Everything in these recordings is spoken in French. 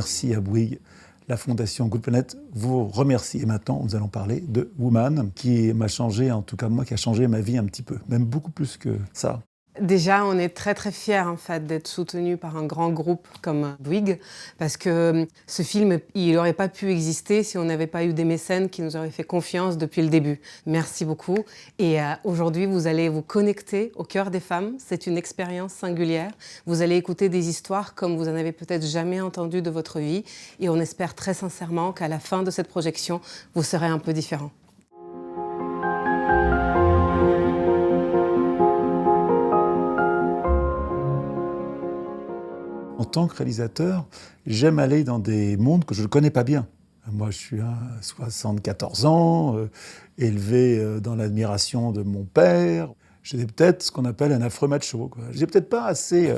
remercie à Bouygues. La fondation Good Planet vous remercie. Et maintenant, nous allons parler de Woman, qui m'a changé, en tout cas moi, qui a changé ma vie un petit peu, même beaucoup plus que ça. Déjà, on est très très fiers en fait d'être soutenus par un grand groupe comme Bouygues, parce que ce film, il n'aurait pas pu exister si on n'avait pas eu des mécènes qui nous auraient fait confiance depuis le début. Merci beaucoup. Et aujourd'hui, vous allez vous connecter au cœur des femmes. C'est une expérience singulière. Vous allez écouter des histoires comme vous en avez peut-être jamais entendu de votre vie. Et on espère très sincèrement qu'à la fin de cette projection, vous serez un peu différent. En tant que réalisateur, j'aime aller dans des mondes que je ne connais pas bien. Moi, je suis à 74 ans, élevé dans l'admiration de mon père. J'étais peut-être ce qu'on appelle un affreux macho. J'ai peut-être pas assez,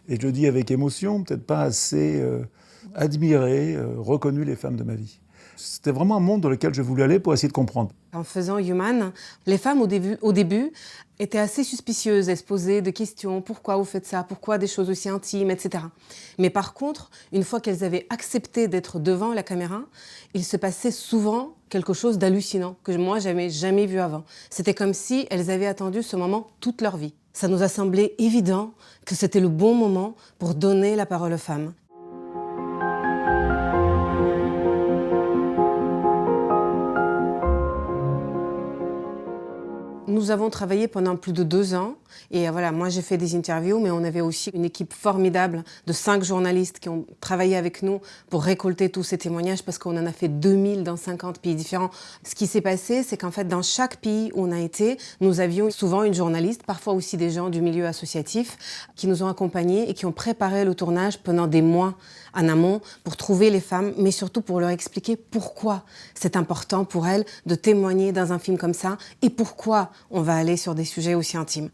et je le dis avec émotion, peut-être pas assez admiré, reconnu les femmes de ma vie. C'était vraiment un monde dans lequel je voulais aller pour essayer de comprendre. En faisant Human, les femmes au début étaient assez suspicieuses. Elles se posaient des questions. Pourquoi vous faites ça? Pourquoi des choses aussi intimes, etc. Mais par contre, une fois qu'elles avaient accepté d'être devant la caméra, il se passait souvent quelque chose d'hallucinant que moi, j'avais jamais vu avant. C'était comme si elles avaient attendu ce moment toute leur vie. Ça nous a semblé évident que c'était le bon moment pour donner la parole aux femmes. Nous avons travaillé pendant plus de 2 ans et voilà, moi j'ai fait des interviews, mais on avait aussi une équipe formidable de 5 journalistes qui ont travaillé avec nous pour récolter tous ces témoignages parce qu'on en a fait 2000 dans 50 pays différents. Ce qui s'est passé, c'est qu'en fait, dans chaque pays où on a été, nous avions souvent une journaliste, parfois aussi des gens du milieu associatif qui nous ont accompagnés et qui ont préparé le tournage pendant des mois en amont pour trouver les femmes, mais surtout pour leur expliquer pourquoi c'est important pour elles de témoigner dans un film comme ça et pourquoi on va aller sur des sujets aussi intimes.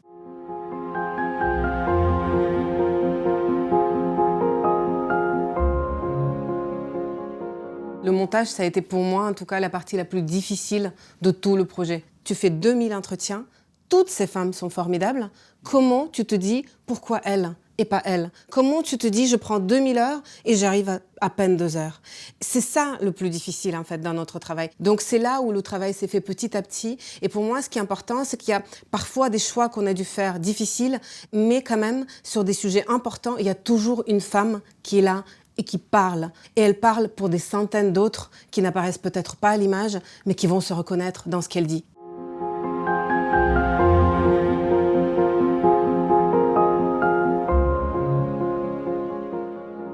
Le montage, ça a été pour moi, en tout cas, la partie la plus difficile de tout le projet. Tu fais 2000 entretiens, toutes ces femmes sont formidables. Comment tu te dis pourquoi elles et pas elles? Comment tu te dis je prends 2000 heures et j'arrive à peine 2 heures? C'est ça le plus difficile en fait dans notre travail. Donc c'est là où le travail s'est fait petit à petit. Et pour moi, ce qui est important, c'est qu'il y a parfois des choix qu'on a dû faire difficiles, mais quand même sur des sujets importants, il y a toujours une femme qui est là et qui parle. Et elle parle pour des centaines d'autres qui n'apparaissent peut-être pas à l'image, mais qui vont se reconnaître dans ce qu'elle dit.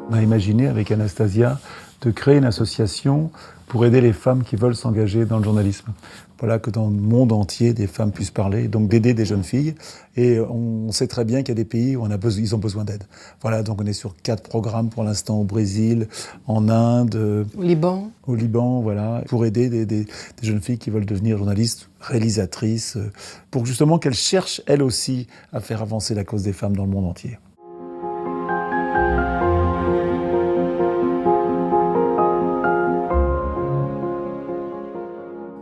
On a imaginé avec Anastasia de créer une association pour aider les femmes qui veulent s'engager dans le journalisme. Voilà, que dans le monde entier, des femmes puissent parler, donc d'aider des jeunes filles. Et on sait très bien qu'il y a des pays où ils ont besoin d'aide. Voilà, donc on est sur 4 programmes pour l'instant au Brésil, en Inde, Au Liban. Au Liban, voilà, pour aider des jeunes filles qui veulent devenir journalistes, réalisatrices, pour justement qu'elles cherchent, elles aussi, à faire avancer la cause des femmes dans le monde entier.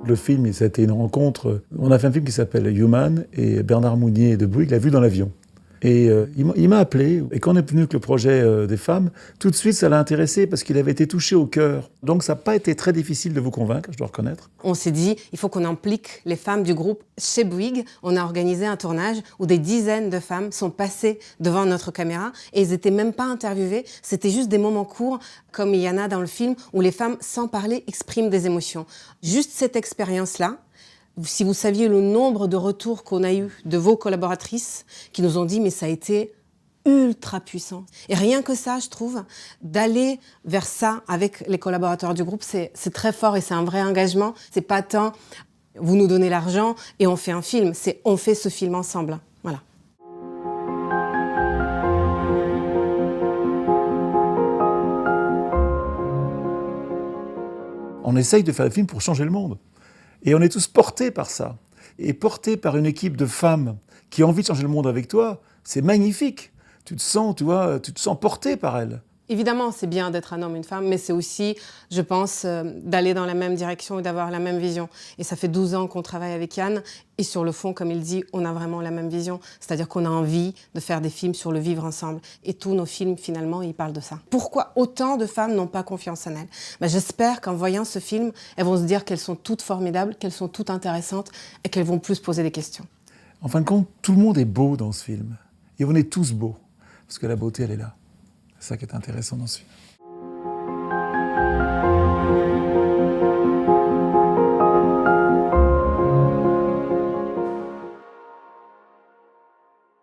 Le film, ça a été une rencontre. On a fait un film qui s'appelle Human et Bernard Mounier de Bouygues l'a vu dans l'avion. Et il m'a appelé, et quand on est venu avec le projet des femmes, tout de suite ça l'a intéressé parce qu'il avait été touché au cœur. Donc ça n'a pas été très difficile de vous convaincre, je dois reconnaître. On s'est dit, il faut qu'on implique les femmes du groupe. Chez Bouygues, on a organisé un tournage où des dizaines de femmes sont passées devant notre caméra et elles n'étaient même pas interviewées, c'était juste des moments courts, comme il y en a dans le film, où les femmes, sans parler, expriment des émotions. Juste cette expérience-là, si vous saviez le nombre de retours qu'on a eu de vos collaboratrices qui nous ont dit « mais ça a été ultra puissant ». Et rien que ça, je trouve, d'aller vers ça avec les collaborateurs du groupe, c'est très fort et c'est un vrai engagement. C'est pas tant « vous nous donnez l'argent et on fait un film », c'est « on fait ce film ensemble ». Voilà. On essaye de faire des films pour changer le monde. Et on est tous portés par ça. Et portés par une équipe de femmes qui ont envie de changer le monde avec toi, c'est magnifique. Tu te sens porté par elles. Évidemment, c'est bien d'être un homme, une femme, mais c'est aussi, je pense, d'aller dans la même direction et d'avoir la même vision. Et ça fait 12 ans qu'on travaille avec Yann, et sur le fond, comme il dit, on a vraiment la même vision. C'est-à-dire qu'on a envie de faire des films sur le vivre ensemble. Et tous nos films, finalement, ils parlent de ça. Pourquoi autant de femmes n'ont pas confiance en elles? J'espère qu'en voyant ce film, elles vont se dire qu'elles sont toutes formidables, qu'elles sont toutes intéressantes, et qu'elles vont plus poser des questions. En fin de compte, tout le monde est beau dans ce film. Et on est tous beaux. Parce que la beauté, elle est là. C'est ça qui est intéressant dans ce film.